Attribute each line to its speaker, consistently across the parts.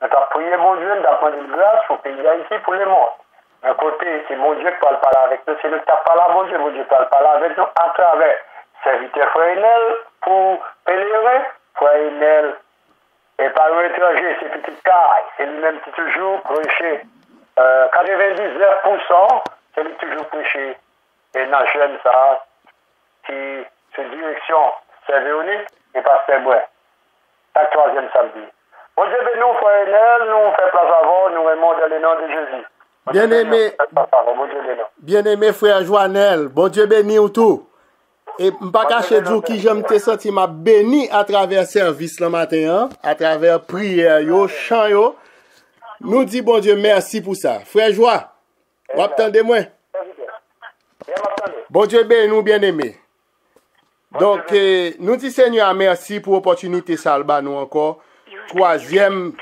Speaker 1: Nous avons prié mon Dieu d'apprendre une grâce pour le pays d'Haïti, pour les morts. D'un côté, c'est mon Dieu qui parle avec nous, c'est nous qui parle à mon Dieu parle avec nous à travers serviteur Frère Enel pour pèlerin, Frère Enel et par l'étranger, c'est petit caille, c'est lui-même qui toujours prêché. 99%, c'est lui qui toujours prêché. Et dans jeune ça, qui se direction Saint-Véronique et Pasteur Bouin. Chaque troisième samedi. Bon Dieu, nous, Frère Enel, nous faisons place avant, nous aimons dans le nom de Jésus.
Speaker 2: Bien-aimé frère Joannel, bon Dieu béni ou tout. Et m'pas cacher du qui j'aime te senti m'a béni à travers service le matin, à travers prière yo, chant yo. Nous dit bon Dieu merci pour ça. Frère Joie, vous attendez moi? Bon Dieu béni nous bien-aimé. Donc nous dit Seigneur merci pour l'opportunité salba nous encore. Troisième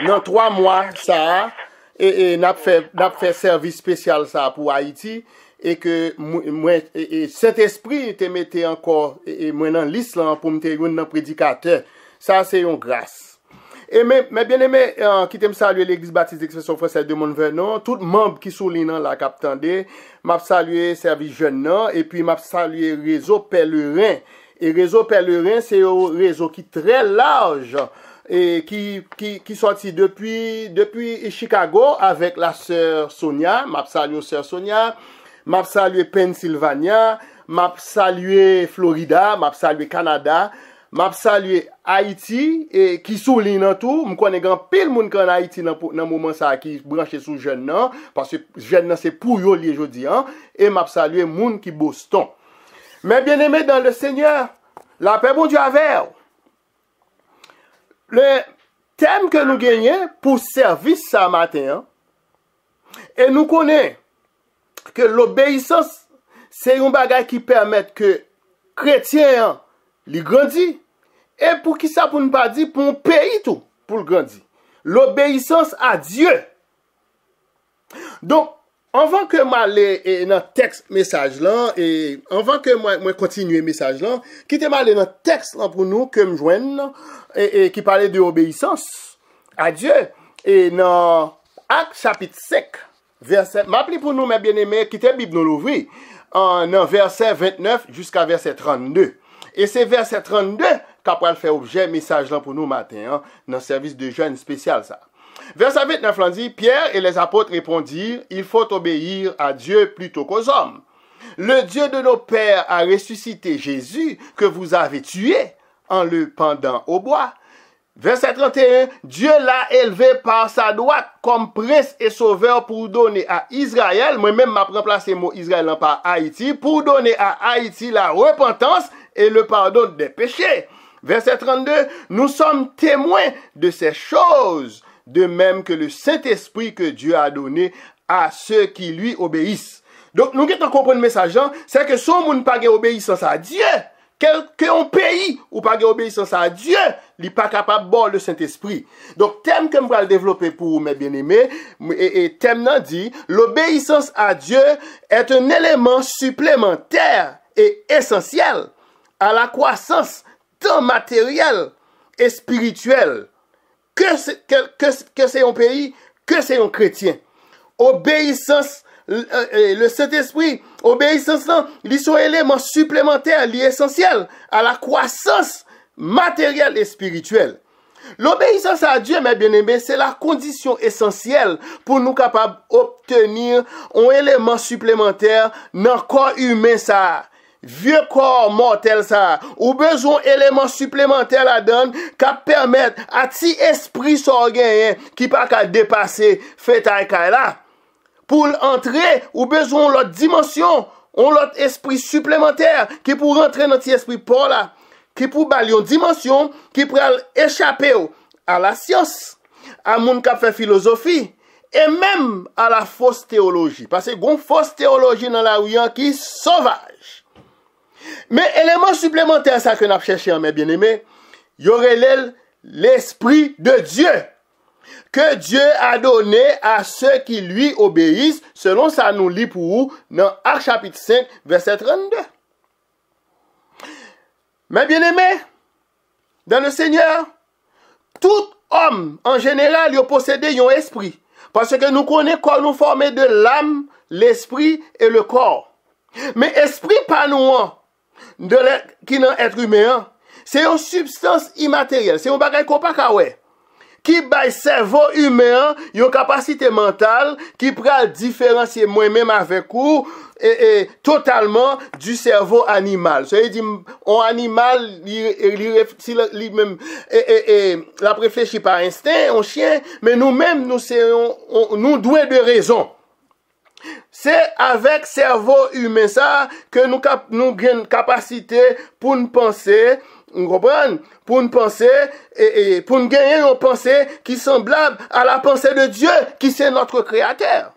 Speaker 2: dans 3 mois ça et n'a fait service spécial ça pour Haïti. Et que moi cet esprit te mettait encore et moi dans liste là pour me te un prédicateur, ça c'est une grâce. Et mais bien aimé qui t'aime saluer l'église baptiste d'expression française de Montvernon, tout membre qui souligne la captandé, m'a saluer service jeune non et puis m'a saluer réseau pèlerin. Et réseau pèlerin c'est un réseau qui très large et qui sorti depuis Chicago avec la sœur Sonia, m'a salué sœur Sonia. M'a salué Pennsylvania, m'a salué Florida, m'a salué Canada, m'a salué Haïti et qui souligne dans tout, me connais grand pile monde en Haïti dans moment ça qui branché sous jeune nan parce que jeune nan c'est pour yo li jodi hein et m'a salué monde qui Boston. Mais bien-aimé dans le Seigneur, la paix bon Dieu avec. Le thème que nous gagnons pour service ce matin hein, et nous connaissons que l'obéissance, c'est un bagage qui permet que chrétien li grandit. Et pour qui ça pour ne pas dire pour un pays tout, pour le grandir. L'obéissance à Dieu. Donc, avant que moi aller dans texte message là et avant que moi continuer message là, quittez moi aller dans texte là pour nous que me joindre et qui parlait de obéissance à Dieu et dans Actes chapitre 5 verset, m'appelez pour nous, mes bien-aimés, quittez Bible nous l'ouvrir, en verset 29 jusqu'à verset 32. Et c'est verset 32 qu'après faire objet message là pour nous matin, hein, dans le service de jeûne spécial ça. Verset 29 là dit, Pierre et les apôtres répondirent, il faut obéir à Dieu plutôt qu'aux hommes. Le Dieu de nos pères a ressuscité Jésus que vous avez tué en le pendant au bois. Verset 31, Dieu l'a élevé par sa droite comme prince et sauveur pour donner à Israël, moi-même m'a remplacé le mot Israël par Haïti, pour donner à Haïti la repentance et le pardon des péchés. Verset 32, nous sommes témoins de ces choses, de même que le Saint-Esprit que Dieu a donné à ceux qui lui obéissent. Donc, nous qui comprenons le message, c'est que si on n'a pas d'obéissance à Dieu, qu'un pays ou pas d'obéissance à Dieu, il n'est pas capable de boire le Saint-Esprit. Donc, thème que je vais développer pour mes bien-aimés, et thème nan dit, l'obéissance à Dieu est un élément supplémentaire et essentiel à la croissance tant matérielle et spirituelle que c'est un pays, que c'est un chrétien. Obéissance le Saint-Esprit, obéissance, ils sont éléments supplémentaires, essentiels à la croissance matérielle et spirituelle. L'obéissance à Dieu, mes bien-aimés, c'est la condition essentielle pour nous capables d'obtenir un élément supplémentaire dans le corps humain, ça. Vieux corps mortel, ça. Ou besoin d'éléments supplémentaires là-dedans qui permettent à ti esprit sorguin qui pas qu'à dépasser fait là. Pour entrer, ou besoin l'autre dimension, on l'autre esprit supplémentaire qui pour rentrer dans notre esprit pour là, qui pour bali une dimension qui pour échapper à la science, à moun qui fait philosophie et même à la fausse théologie parce que gon fausse théologie dans la rue qui sauvage. Mais élément supplémentaire ça que n'a cherché mes bien-aimés, y aurait l'esprit de Dieu. Que Dieu a donné à ceux qui lui obéissent, selon ça nous lit pour vous dans Actes chapitre 5, verset 32. Mais bien aimé, dans le Seigneur, toute Homme, en général, ils possédent un esprit. Parce que nous connaissons qu'on nous formé de l'âme, l'esprit et le corps. Mais esprit pas nous, qui est être humain, c'est une substance immatérielle. C'est un bagage qu'on pas kawé. Qui bail cerveau humain, une capacité mentale qui peut différencier moi-même avec vous et totalement du cerveau animal. Ça veut dire un animal lui-même la réfléchit par instinct, un chien, mais nous-mêmes nous doués de raison. C'est avec cerveau humain ça que nous avons une capacité pour nous penser. Vous comprenez? Pour une pensée et pour nous gagner une pensée qui est semblable à la pensée de Dieu, qui c'est notre créateur.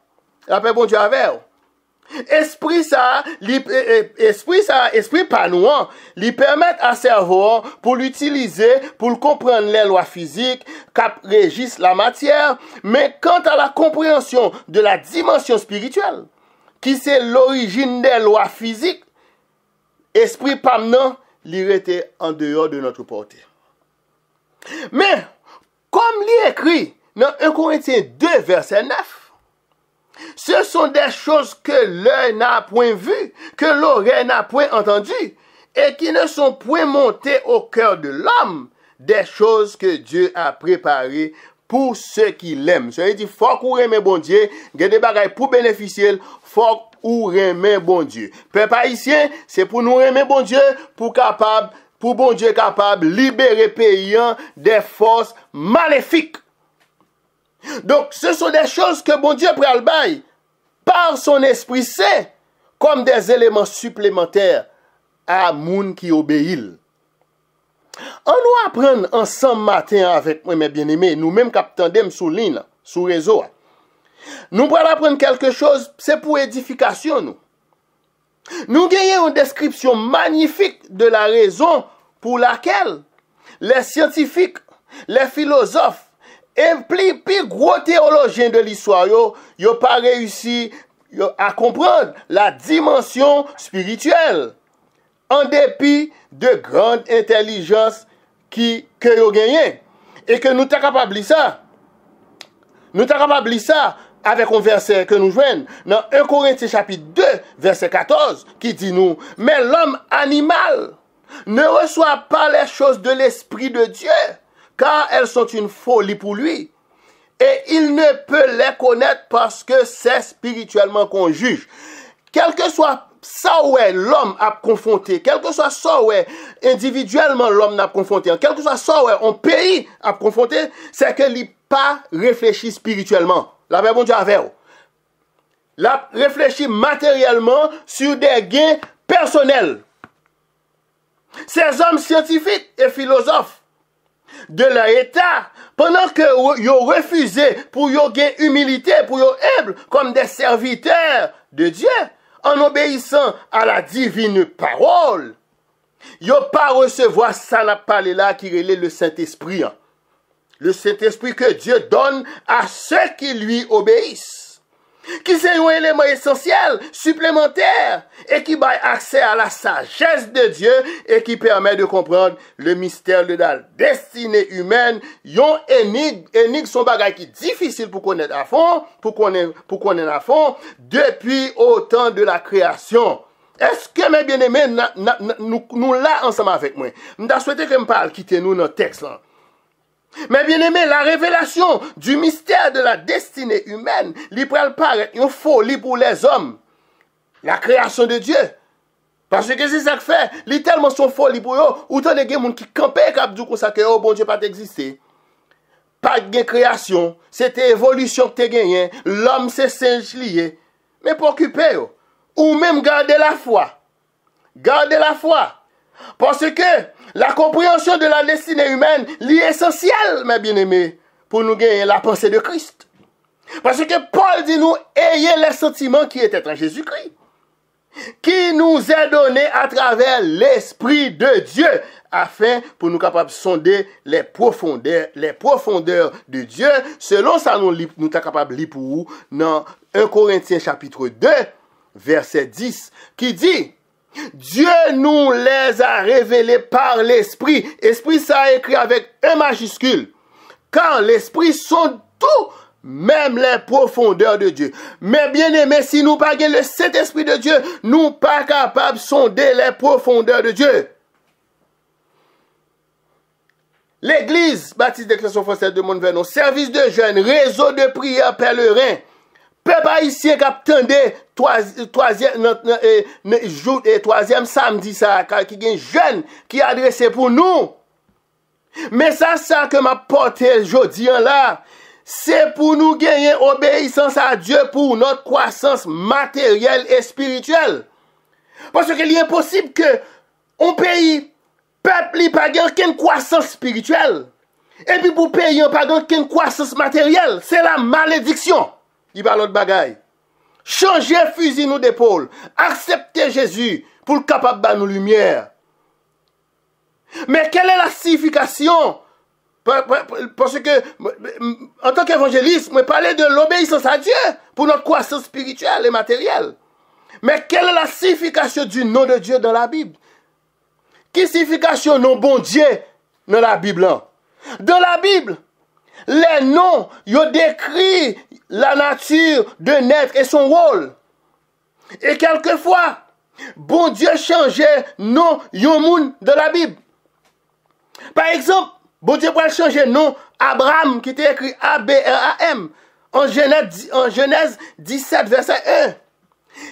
Speaker 2: La paix bon Dieu avec vous. Esprit pas nous, lui permet à cerveau pour l'utiliser, pour comprendre les lois physiques, qui régissent la matière, mais quant à la compréhension de la dimension spirituelle, qui c'est l'origine des lois physiques, esprit pas non, il était en dehors de notre portée. Mais, comme il est écrit dans 1 Corinthiens 2, verset 9, ce sont des choses que l'œil n'a point vues, que l'oreille n'a point entendues, et qui ne sont point montées au cœur de l'homme, des choses que Dieu a préparées pour ceux qui l'aiment. Ça veut dire, faut qu'on aime bon Dieu, il y a des bagailles pour bénéficier, faut ou aimer bon Dieu. Peuple haïtien, c'est pour nous aimer bon Dieu, pour bon Dieu capable libérer pays des forces maléfiques. Donc, ce sont des choses que bon Dieu prend le bail par son Esprit Saint comme des éléments supplémentaires à moun qui obéit. On nous apprend ensemble matin avec moi, mes bien-aimés, nous-mêmes captandem sous ligne, sous réseau. Nous allons apprendre quelque chose, c'est pour édification, nous. Nous gagnons une description magnifique de la raison pour laquelle les scientifiques, les philosophes, et plus gros théologiens de l'histoire, n'ont pas réussi à comprendre la dimension spirituelle, en dépit de grande intelligence que vous gagnez. Et que nous sommes capables de ça. Nous sommes capables de ça avec un verset que nous jouons dans 1 Corinthiens chapitre 2, verset 14, qui dit nous, mais l'homme animal ne reçoit pas les choses de l'Esprit de Dieu, car elles sont une folie pour lui. Et il ne peut les connaître parce que c'est spirituellement qu'on juge. Quel que soit ça où l'homme a confronté, quel que soit ça où individuellement l'homme a confronté, quel que soit ça où un pays a confronté, c'est qu'il n'a pas réfléchi spirituellement. La paix bon Dieu avec vous. La réfléchit matériellement sur des gains personnels. Ces hommes scientifiques et philosophes de leur état, pendant que ils ont refusé pour qu'ils gagnent humilité, pour qu'ils humbles comme des serviteurs de Dieu, en obéissant à la divine parole, ils n'ont pas recevoir ça n'a parlé là qui relève le Saint-Esprit. Le Saint-Esprit que Dieu donne à ceux qui lui obéissent. Qui c'est un élément essentiel, supplémentaire, et qui donne accès à la sagesse de Dieu et qui permet de comprendre le mystère de la destinée humaine. Yon énigme son bagage qui est difficile pour connaître à fond, pour connaître à fond, depuis au temps de la création. Est-ce que mes bien-aimés, nous là ensemble avec moi? Je souhaite que je parle, quitter nous notre texte là. Mais bien aimé, la révélation du mystère de la destinée humaine, il peut paraître une folie pour les hommes. La création de Dieu. Parce que c'est ça que fait. Il est tellement son folie pour eux. Autant de gens qui campaient qui disent comme ça que oh bon Dieu pas existé. Pas de création. C'était évolution que tu as gagné. L'homme c'est singe lié. Mais pour occuper ou même garder la foi. Garder la foi. Parce que la compréhension de la destinée humaine est essentielle, mes bien-aimés, pour nous gagner la pensée de Christ. Parce que Paul dit nous, ayez les sentiments qui étaient en Jésus-Christ, qui nous est donné à travers l'Esprit de Dieu, afin pour nous capables de sonder les profondeurs de Dieu, selon ça nous sommes capables de lire pour vous dans 1 Corinthiens chapitre 2, verset 10, qui dit, Dieu nous les a révélés par l'Esprit. Esprit, ça a écrit avec un majuscule. car l'esprit sonde tout, même les profondeurs de Dieu. Mais bien aimé, si nous pas le Saint-Esprit de Dieu, nous pas capables de sonder les profondeurs de Dieu. L'Église baptiste d'Expression française de Montverdon, service de jeunes, réseau de prières pèlerins, peuple haïtien qui attendait troisième samedi ça, qui est jeune qui adressé pour nous. Mais ça que m'a porté aujourd'hui là, c'est pour nous gagner obéissance à Dieu pour notre croissance matérielle et spirituelle. Parce qu'il est impossible que un pays, peuple, n'a pas aucune croissance spirituelle. Et puis pour pays, n'a pas aucune croissance matérielle. C'est la malédiction. Il va l'autre bagaille. Changer fusil nous d'épaule. Accepter Jésus pour le capable de nous lumière. Mais quelle est la signification? Parce que, en tant qu'évangéliste, je parlais de l'obéissance à Dieu pour notre croissance spirituelle et matérielle. Mais quelle est la signification du nom de Dieu dans la Bible? Quelle signification nom bon Dieu dans la Bible? Dans la Bible, les noms, ils décrivent la nature de naître et son rôle. Et quelquefois, bon Dieu changeait nom yon moun dans la Bible. Par exemple, bon Dieu pourrait changer nom Abraham, qui était écrit A-B-R-A-M, en Genèse 17, verset 1.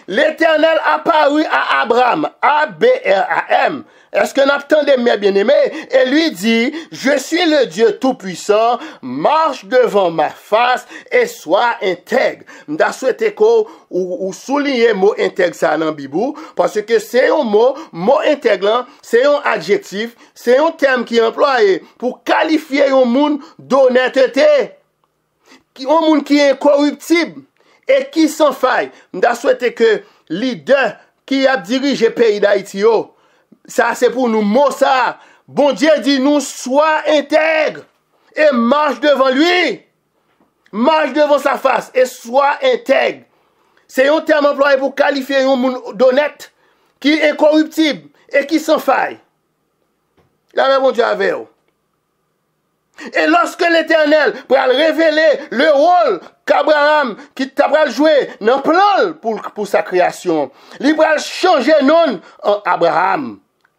Speaker 2: L'Éternel apparut à Abraham, A-B-R-A-M. Est-ce que nous attendons, mes bien-aimés? Et lui dit, je suis le Dieu Tout-Puissant, marche devant ma face et sois intègre. Je souhaite ou souligner le mot intègre ça dans la Bible, parce que c'est un mot intègre, c'est un adjectif, c'est un terme qui est employé pour qualifier un monde d'honnêteté, un monde qui est incorruptible et qui sans faille. Je souhaite que leader qui a dirigé le pays d'Haïti, ça c'est pour nous, mot ça. Bon Dieu dit nous, sois intègre et marche devant lui. Marche devant sa face et sois intègre. C'est un terme employé pour qualifier un monde d'honnête, qui est incorruptible et qui sans faille. Là, bon Dieu avec vous. Et lorsque l'Éternel va révéler le rôle qu'Abraham qui t'a joué dans le plan pour sa création, il va changer nom en Abraham,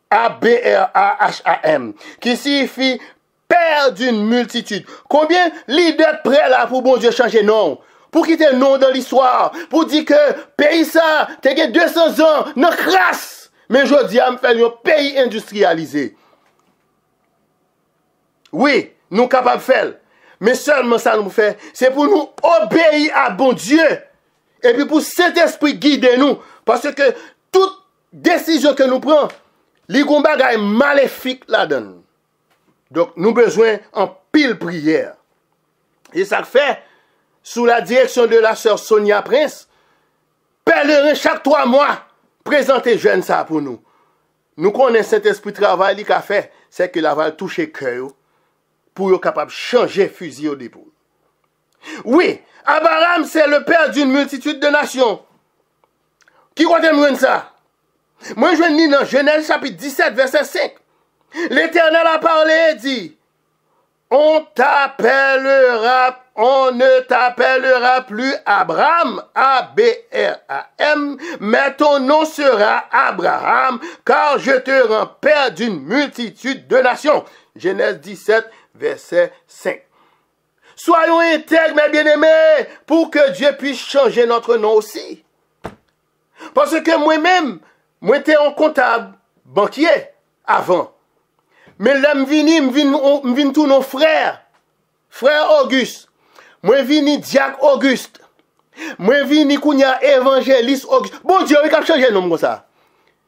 Speaker 2: A-B-R-A-H-A-M, qui signifie père d'une multitude. Combien leaders prêts là pour bon Dieu changer nom? Pour quitter le nom dans l'histoire, pour dire que pays ça, t'as 200 ans, non crasse, mais je dis à me faire un pays industrialisé. Oui, nous sommes capables de faire. Mais seulement ça nous fait, c'est pour nous obéir à bon Dieu. Et puis pour cet esprit guider nous. Parce que toute décision que nous prenons, les combats sont maléfiques là-dedans. Donc nous avons besoin en pile prière. Et ça fait, sous la direction de la sœur Sonia Prince, pèlerin chaque 3 mois, présenter jeune ça pour nous. Nous connaissons cet esprit de travail qu'il a fait, c'est qu'il va toucher le cœur pour être capable de changer fusil au dépôt. Oui, Abraham, c'est le père d'une multitude de nations. Qui compte ça? Moi, je lis dans Genèse chapitre 17, verset 5. L'Éternel a parlé et dit, on ne t'appellera plus Abraham, A-B-R-A-M, mais ton nom sera Abraham, car je te rends père d'une multitude de nations. Genèse 17, verset 5. Soyons intègres, mes bien-aimés, pour que Dieu puisse changer notre nom aussi. Parce que moi-même, moi j'étais un comptable banquier avant. Mais là, je viens tous nos frères. Frère Auguste. Moi vini Diacre Auguste. Moi vini Kounia évangéliste Auguste. Bon Dieu, il a changé le nom comme ça.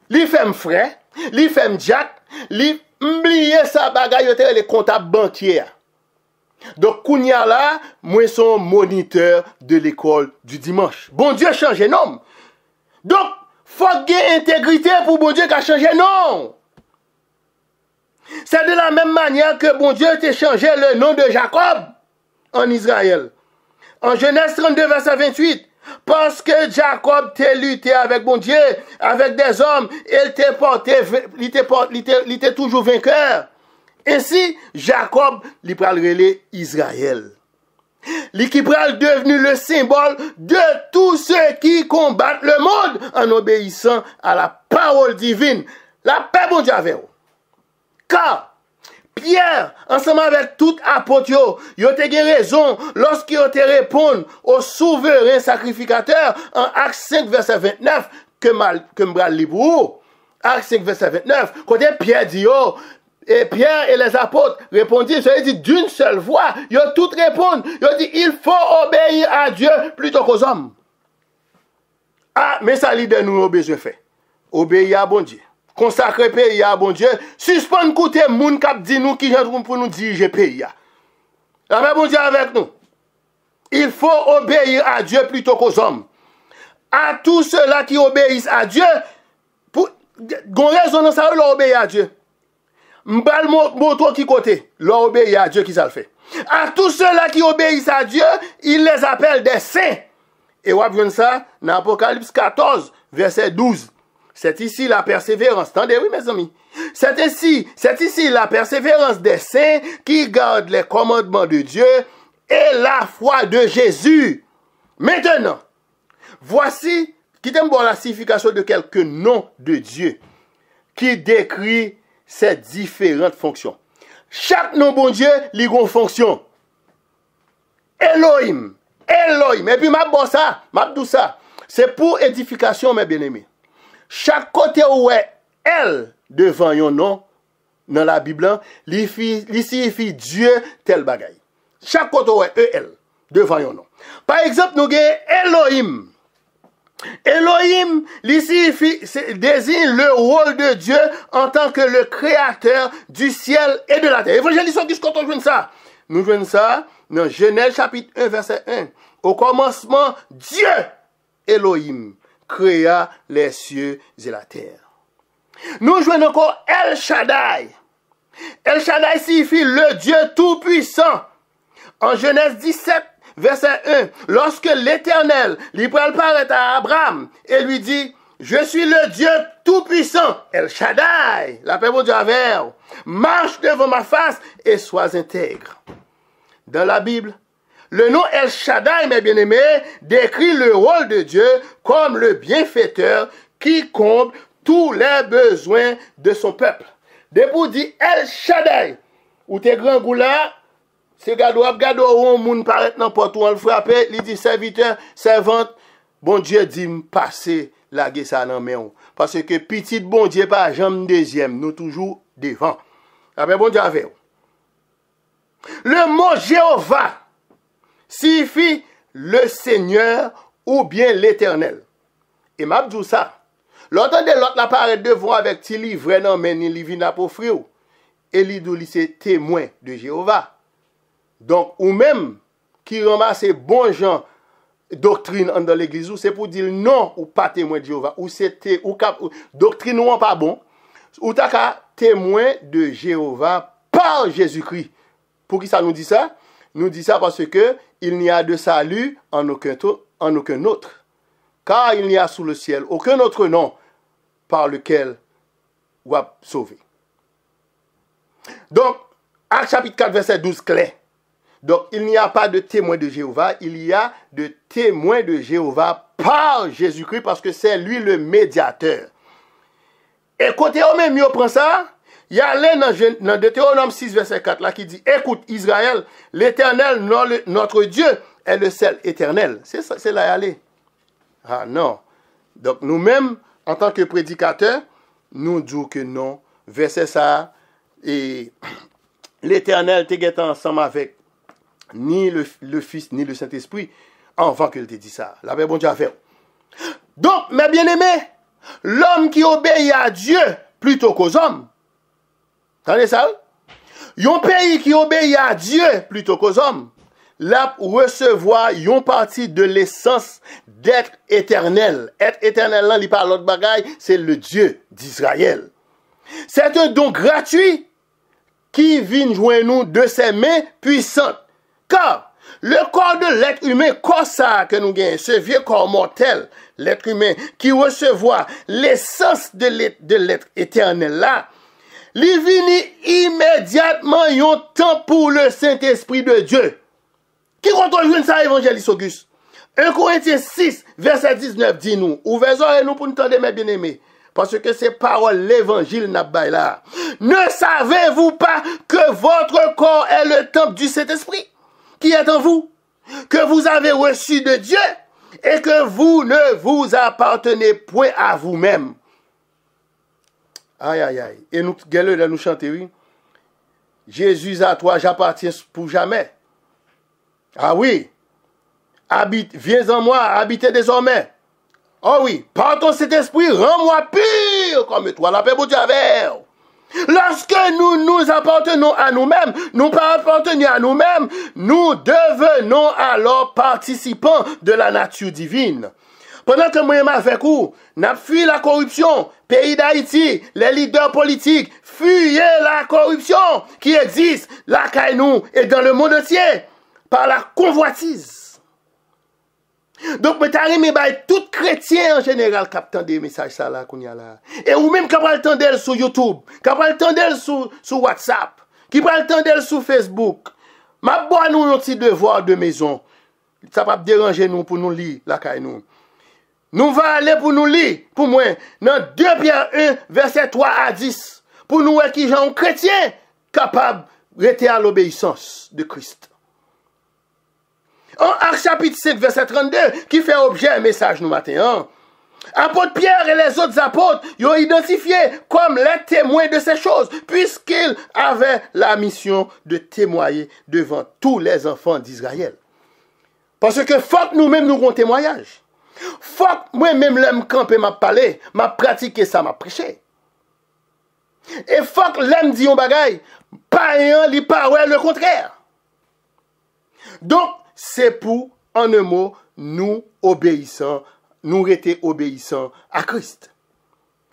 Speaker 2: Li fait frère, li fait Diacre, li oublié sa bagaille les comptables banquiers. Donc Kounia là, moi son moniteur de l'école du dimanche. Bon Dieu change le nom. Donc faut gagner intégrité pour bon Dieu qui a changé le nom. C'est de la même manière que bon Dieu a changé le nom de Jacob en Israël. En Genèse 32, verset 28, parce que Jacob t'a lutté avec bon Dieu, avec des hommes, il était toujours vainqueur. Ainsi, Jacob li pral relé Israël. Li qui pral devenu le symbole de tous ceux qui combattent le monde en obéissant à la parole divine. La paix bon Dieu avec vous. Car Pierre, ensemble avec tout apôtre, yo te gen raison lorsqu'il te répond au souverain sacrificateur en Actes 5 verset 29 que m'bral li pour. Actes 5 verset 29, côté Pierre dit yo, et Pierre et les apôtres répondirent, ça veut dire d'une seule voix, ils ont tout répondre. Ils ont dit, il faut obéir à Dieu plutôt qu'aux hommes. Ah, mais ça lui donne nous besoin de faire. Obéir à bon Dieu. Consacrer pays à bon Dieu. Suspendre côté moun kap dit nous qui j'entre pour nous diriger pays. La même bon Dieu avec nous. Il faut obéir à Dieu plutôt qu'aux hommes. À tous ceux-là qui obéissent à Dieu, pour gon raison dans ça, leur obéir à Dieu. M'bal moto qui côté, leur obéit à Dieu qui ça le fait. À tous ceux-là qui obéissent à Dieu, il les appelle des saints. Et on voit ça dans Apocalypse 14, verset 12. C'est ici la persévérance. Attendez, oui mes amis. C'est ici la persévérance des saints qui gardent les commandements de Dieu et la foi de Jésus. Maintenant, voici, qui t'aime voir la signification de quelques noms de Dieu qui décrit ces différentes fonctions. Chaque nom bon Dieu, il a une fonction. Elohim. Et puis, m'a dit ça. C'est pour édification, mes bien-aimés. Chaque côté où est elle devant un nom, dans la Bible, il signifie Dieu tel bagaille. Chaque côté où est EL devant un nom. Par exemple, nous avons Elohim. Elohim, désigne le rôle de Dieu en tant que le créateur du ciel et de la terre. Évangéliste Auguste, quand on joue ça, nous jouons ça dans Genèse chapitre 1, verset 1. Au commencement, Dieu, Elohim, créa les cieux et la terre. Nous jouons encore El Shaddai. El Shaddai signifie le Dieu tout-puissant. En Genèse 17, verset 1, lorsque l'Éternel lui paraît à Abraham et lui dit, je suis le Dieu tout-puissant, El Shaddai, la paix mon Dieu avec, marche devant ma face et sois intègre. Dans la Bible, le nom El Shaddai, mes bien-aimés, décrit le rôle de Dieu comme le bienfaiteur qui comble tous les besoins de son peuple. Depuis dit El Shaddai, ou tes grands goulats, c'est gado où moun paraît n'importe où on le frappe, il dit serviteur, servante, bon Dieu dit passer la guerre ça dans main. Parce que petit bon Dieu pas jamais deuxième, nous toujours devant. Après bon Dieu avec. Le mot Jéhovah signifie le Seigneur ou bien l'Éternel. Et m'a dit ça. L'autre de l'autre apparaît devant avec ti livre non mais ni livina pour frère. Et lui c'est témoin de Jéhovah. Donc, ou même qui ramasse bon gens doctrine dans l'église, c'est pour dire non ou pas témoin de Jéhovah, ou c'était ou doctrine ou pas bon, ou t'as témoin de Jéhovah par Jésus-Christ. Pour qui ça nous dit ça? Nous dit ça parce que il n'y a de salut en aucun autre. Car il n'y a sous le ciel aucun autre nom par lequel on va sauver. Donc, Actes chapitre 4, verset 12, clair. Donc, il n'y a pas de témoin de Jéhovah, il y a de témoin de Jéhovah par Jésus-Christ parce que c'est lui le médiateur. Et côté au même, on prend ça, il y a dans Deutéronome 6, verset 4 là qui dit, écoute Israël, l'Éternel, notre Dieu, est le seul éternel. C'est ça, c'est là y aller. Ah non. Donc, nous-mêmes, en tant que prédicateurs, nous disons que non. Verset ça, et l'Éternel te ensemble avec ni le Fils, ni le Saint-Esprit, avant qu'il te dit ça. La paix, bon Dieu, à faire. Donc, mes bien-aimés, l'homme qui obéit à Dieu plutôt qu'aux hommes, entendez ça? Un pays qui obéit à Dieu plutôt qu'aux hommes, là, recevoir une partie de l'essence d'être éternel. Être éternel, là, il parle l'autre bagaille, c'est le Dieu d'Israël. C'est un don gratuit qui vient joindre nous de ses mains puissantes. Car le corps de l'être humain, corps ça que nous gagnons, ce vieux corps mortel, l'être humain, qui recevoir l'essence de l'être éternel là, li vini immédiatement yon temps pour le Saint-Esprit de Dieu. Qui contre ça, évangéliste Auguste? 1 Corinthiens 6, verset 19 dit nous, ouvrez nous pour nous tendre mes bien-aimés, parce que c'est parole l'évangile n'a pas là. Ne savez-vous pas que votre corps est le temple du Saint-Esprit qui est en vous, que vous avez reçu de Dieu et que vous ne vous appartenez point à vous-même? Aïe, aïe, aïe. Et nous, nous chanter, oui. Jésus à toi, j'appartiens pour jamais. Ah oui. Viens en moi, habitez désormais. Oh oui. Par ton Saint-Esprit, rends-moi pur comme toi, la paix pour Dieu avec. Lorsque nous nous appartenons à nous-mêmes, nous pas appartenons à nous-mêmes, nous devenons alors participants de la nature divine. Pendant que moi avec vous, n'a fui la corruption, pays d'Haïti, les leaders politiques, fuyez la corruption qui existe là qu'à nous et dans le monde entier par la convoitise. Donc, mais t'as remis tout chrétien en général qui attend des messages ça là qu'on y a là. Et ou même qui va le tendre sur YouTube, qui va le tendre sur WhatsApp, qui va le tendre sur Facebook. Ma bonne nous un petit devoir de maison. Ça va déranger nous pour nous lire la caille nous. Nous va aller pour nous lire, pour moi, dans 2 Pierre 1, verset 3 à 10, pour nous qui sont chrétiens capables de rester à l'obéissance de Christ. En Actes chapitre 5, verset 32, qui fait objet un message nous matin. Hein? Apôtre Pierre et les autres apôtres, ils ont identifié comme les témoins de ces choses, puisqu'ils avaient la mission de témoigner devant tous les enfants d'Israël. Parce que faut que nous-mêmes nous avons témoignage. Faut que moi-même l'aime camper m'a parlé, m'a pratiqué ça, m'a prêché. Et faut que l'aime dit un bagay, pas un li pas ouais le contraire. Donc c'est pour en un mot nous obéissons, nous rester obéissants à Christ,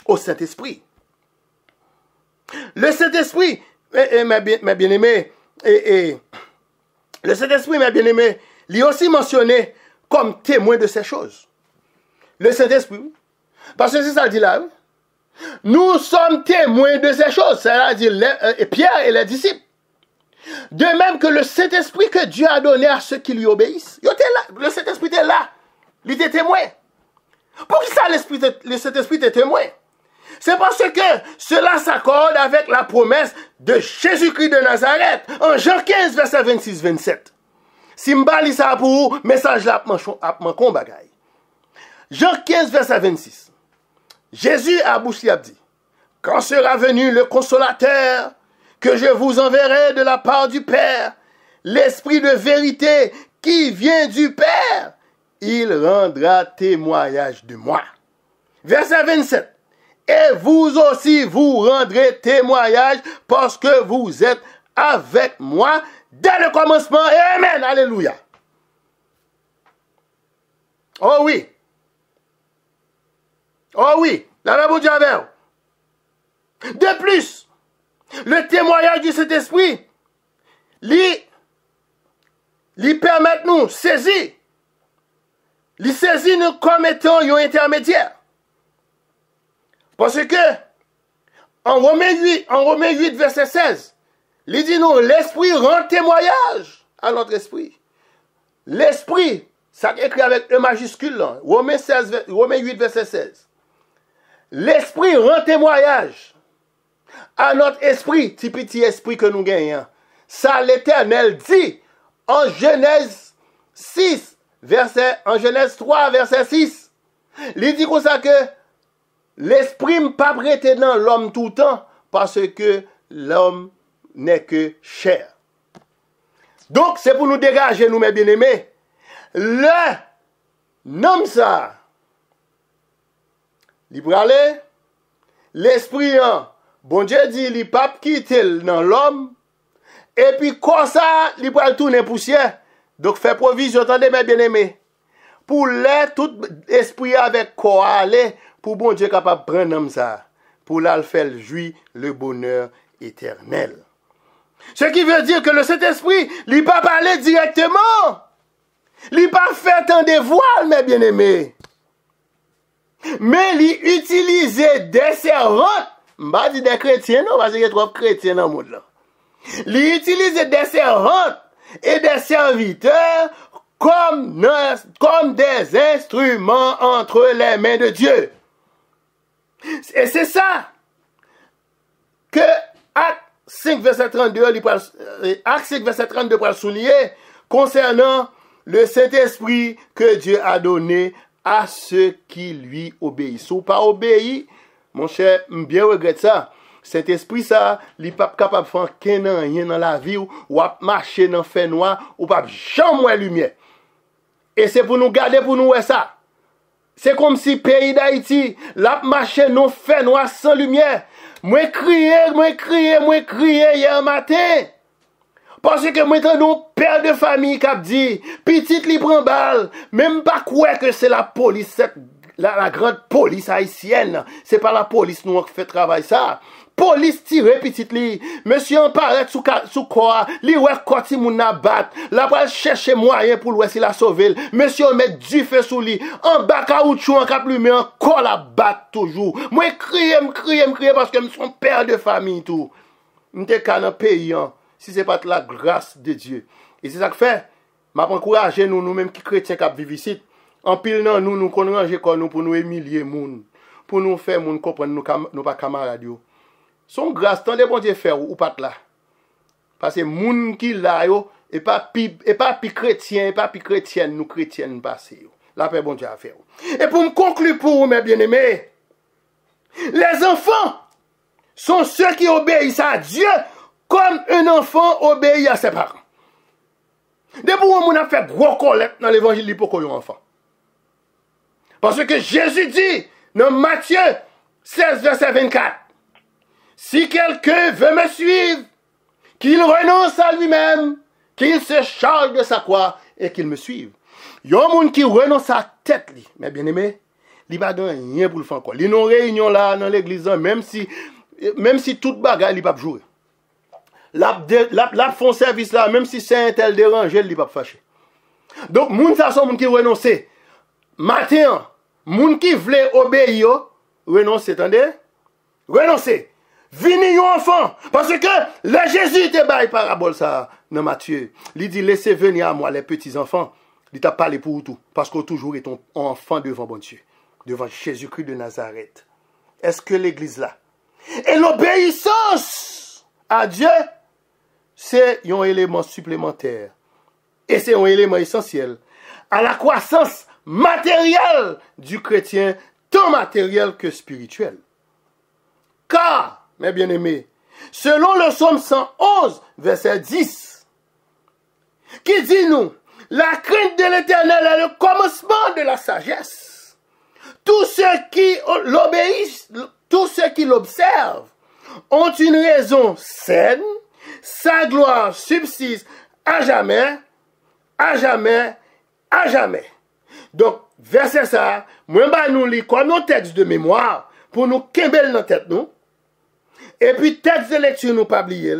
Speaker 2: au Saint-Esprit. Le Saint-Esprit, mes bien-aimés, le Saint-Esprit, mes bien-aimés, il est aussi mentionné comme témoin de ces choses. Le Saint-Esprit, parce que c'est ça dit là. Nous sommes témoins de ces choses, c'est-à-dire Pierre et les disciples. De même que le Saint-Esprit que Dieu a donné à ceux qui lui obéissent. Le Saint-Esprit était là. Il était témoin. Pour qui ça le Saint-Esprit était témoin? C'est parce que cela s'accorde avec la promesse de Jésus-Christ de Nazareth en Jean 15, verset 26-27. Si je lis ça pour vous, message là, mon combat. Jean 15, verset 26. Jésus à bouche a dit, quand sera venu le consolateur que je vous enverrai de la part du Père, l'Esprit de vérité qui vient du Père, il rendra témoignage de moi. Verset 27. Et vous aussi, vous rendrez témoignage parce que vous êtes avec moi dès le commencement. Et amen. Alléluia. Oh oui. Oh oui. La même Dieu avec. De plus, le témoignage du Saint-Esprit, lui permet nous saisir. Lui saisir nous comme étant un intermédiaire. Parce que, en Romains 8, verset 16, il dit nous, l'Esprit rend témoignage à notre esprit. L'Esprit, ça écrit avec E majuscule, là, Romains 8, verset 16. L'Esprit rend témoignage à notre esprit, petit esprit que nous gagnons. Ça, l'Éternel dit en Genèse 3, verset 6. Il dit comme ça que l'esprit n'a pas prêté dans l'homme tout le temps parce que l'homme n'est que chair. Donc, c'est pour nous dégager, nous, mes bien-aimés. Le nom ça, il peut aller, l'esprit, bon Dieu dit, il ne peut pas quitter dans l'homme, et puis, comme ça, il peut tourner poussière. Donc, fait provision, attendez, mes bien-aimés. Pour tout esprit avec quoi aller, pour bon Dieu capable de prendre comme ça, pour la faire jouir le bonheur éternel. Ce qui veut dire que le Saint-Esprit, il ne peut pas parler directement. Il ne peut pas faire tant de voiles, mes bien-aimés. Mais il utilise des servantes M'ba dit des chrétiens, non, parce qu'il y a trop chrétiens dans le monde là. Il utilise des servantes et des serviteurs comme des instruments entre les mains de Dieu. Et c'est ça que Acte 5, verset 32, Acte 5, verset 32 pour le souligner concernant le Saint-Esprit que Dieu a donné à ceux qui lui obéissent. Ou pas obéi, mon cher, bien regrette ça. Saint-Esprit ça, il pas capable de faire rien dans la vie ou à marcher dans fait noir ou pas jamais lumière. Et c'est pour nous garder pour nous ça. C'est comme si pays d'Haïti, la marché non fait noir sans lumière. Moi crier hier matin. Parce que maintenant, père de famille qui a dit, petite li prend balle, même pas quoi que c'est la police, la grande police haïtienne. C'est pas la police nous qui fait travail ça. Police tire petite li, monsieur en paraît sous quoi, li ouais koti moun na bat, la pral chercher moyen pour l'ouest la sauver, monsieur met du feu sous li, en bas caoutchouc en cap lumière encore la bat toujours. Moi crier parce que je suis père de famille tout. M'te ka nan pays si c'est pas la grâce de Dieu. Et c'est ça que fait, m'a encourager nous mêmes qui chrétiens qui vivent ici, en pile nan nous qu'on ranger comme nous pour nous humilier moun, pour nous faire moun comprendre nous pas camarades yo. Son grâce, tant de bon Dieu faire ou pas là. Parce que moun qui là yo, et pas pi chrétien, et pas pi chrétienne, nous chrétiennes passé yo. La paix bon Dieu à faire. Et pour me conclure pour vous, mes bien-aimés, les enfants sont ceux qui obéissent à Dieu comme un enfant obéit à ses parents. Depuis où on a fait gros collecte dans l'évangile pour qu'on ait un enfant. Parce que Jésus dit dans Matthieu 16, verset 24, si quelqu'un veut me suivre, qu'il renonce à lui-même, qu'il se charge de sa croix et qu'il me suive. Il y a un monde qui renonce à tête, mais bien aimé, il n'a pas rien pour le faire encore. Il y a une réunion là dans l'église, même si toute bagarre, il n'a pas joué. La font service là, même si c'est un tel dérangé, il n'a pas fâché. Donc, moun ça sont moun qui renonce. Matin, moun qui voulait obéir, renonce, attendez? Renoncer. Vini yon enfant. Parce que le Jésus te baille parabole ça dans Matthieu. Il dit, laissez venir à moi les petits enfants. Il t'a parlé pour tout. Parce qu'on toujours est ton enfant devant bon Dieu. Devant Jésus-Christ de Nazareth. Est-ce que l'église là? Et l'obéissance à Dieu, c'est un élément supplémentaire. Et c'est un élément essentiel à la croissance matérielle du chrétien, tant matériel que spirituel. Car, mes bien-aimés, selon le psaume 111, verset 10, qui dit nous, la crainte de l'Éternel est le commencement de la sagesse. Tous ceux qui l'obéissent, tous ceux qui l'observent, ont une raison saine, sa gloire subsiste à jamais, à jamais, à jamais. Donc, verset ça, moi, nous lit comme un texte de mémoire, pour nous kembel dans tête nous. Et puis, texte de lecture, nous pas oublier.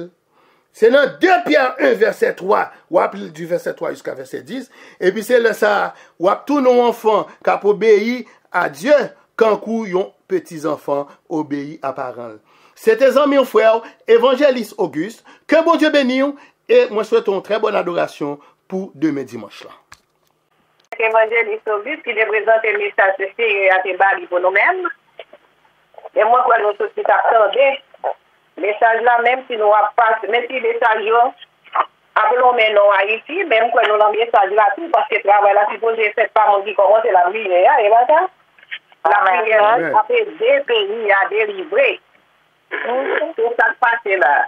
Speaker 2: C'est dans 2 Pierre 1, verset 3, ou appelé du verset 3 jusqu'à verset 10. Et puis, c'est là ça, ou tous nos enfants qui ont obéi à Dieu, quand yon petits-enfants obéissent à parents. C'était amis, frère, évangéliste Auguste. Que bon Dieu bénisse, et moi, souhaite une très bonne adoration pour demain dimanche là.
Speaker 3: Évangéliste Auguste qui représente le message de Seigneur à Tébali pour nous-mêmes. Et moi, quand nous sommes attendés, le message là, même si nous passons, même si le message là, appelons maintenant Haïti, même quand nous avons le message là, tout, parce que le travail là, supposé cette femme qui commence la prière, et voilà. La prière, après 2 pays à délivrer. C'est ça qui passe là.